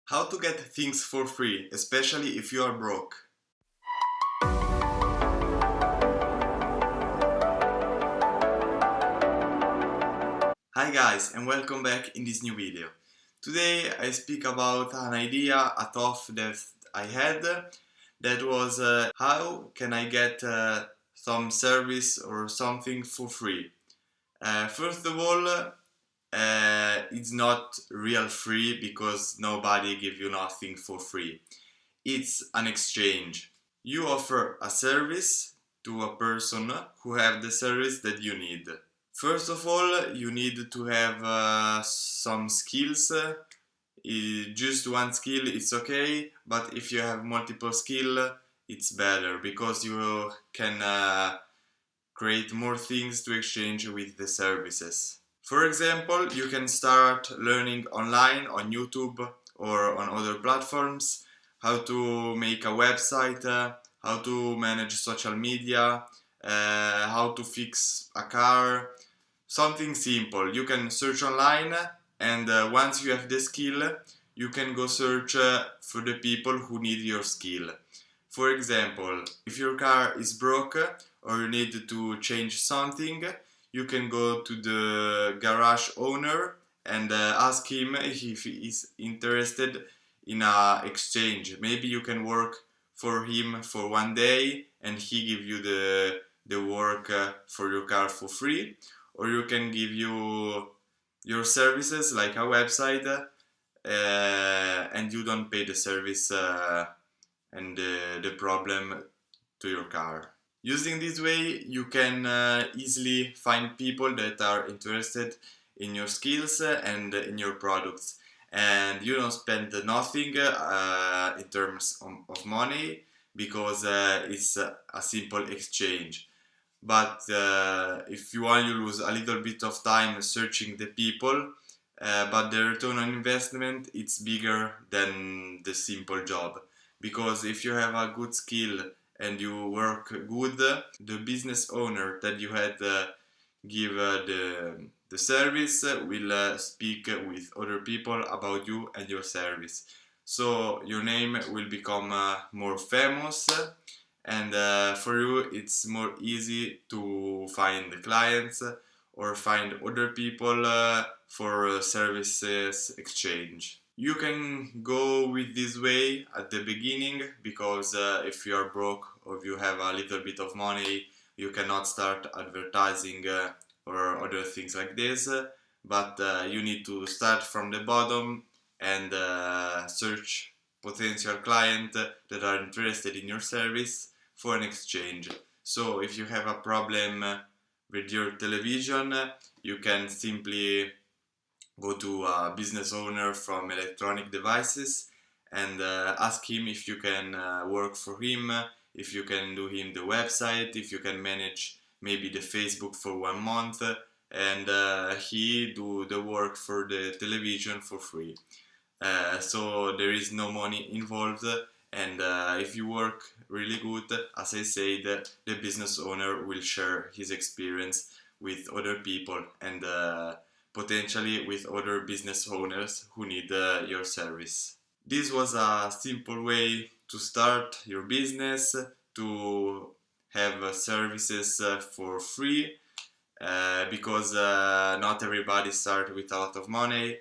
How to get things for free, especially if you are broke. Hi guys, and welcome back in this new video. Today I speak about an idea, a thought that I had, that was how can I get some service or something for free. First of all, it's not real free because nobody give you nothing for free. It's an exchange. You offer a service to a person who have the service that you need. First of all, you need to have some skills. Just one skill it's okay, but if you have multiple skill, it's better because you can create more things to exchange with the services. For example, you can start learning online on YouTube or on other platforms how to make a website, how to manage social media, how to fix a car, something simple. You can search online, and once you have the skill, you can go search for the people who need your skill. For example, if your car is broke or you need to change something, you can go to the garage owner and ask him if he is interested in a exchange. Maybe you can work for him for one day and he give you the work for your car for free, or you can give you your services like a website and you don't pay the service and the problem to your car. Using this way, you can easily find people that are interested in your skills and in your products, and you don't spend nothing in terms of money because it's a simple exchange. But if you want, you lose a little bit of time searching the people, but the return on investment it's bigger than the simple job, because if you have a good skill and you work good, the business owner that you had give the service will speak with other people about you and your service. So your name will become more famous, and for you it's more easy to find the clients or find other people for services exchange. You can go with this way at the beginning because if you are broke or if you have a little bit of money, you cannot start advertising or other things like this, but you need to start from the bottom and search potential clients that are interested in your service for an exchange. So if you have a problem with your television, you can simply go to a business owner from electronic devices and ask him if you can work for him, if you can do him the website, if you can manage maybe the Facebook for 1 month, and he do the work for the television for free. So there is no money involved, and if you work really good, as I said, the business owner will share his experience with other people and potentially with other business owners who need your service. This was a simple way to start your business, to have services for free, because not everybody starts with a lot of money,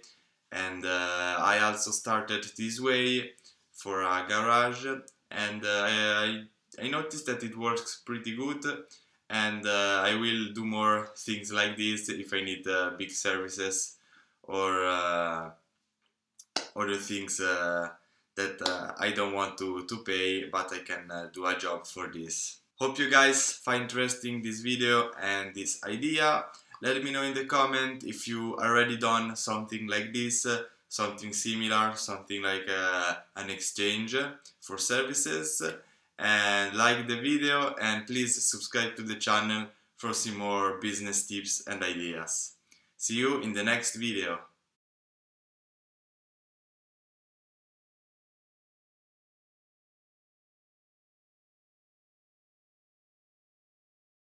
and I also started this way for a garage, and I noticed that it works pretty good, and I will do more things like this if I need big services or other things that I don't want to pay, but I can do a job for this. Hope you guys find interesting this video and this idea. Let me know in the comment if you already done something like this, something similar, something like an exchange for services, and like the video, and please subscribe to the channel for some more business tips and ideas. See you in the next video.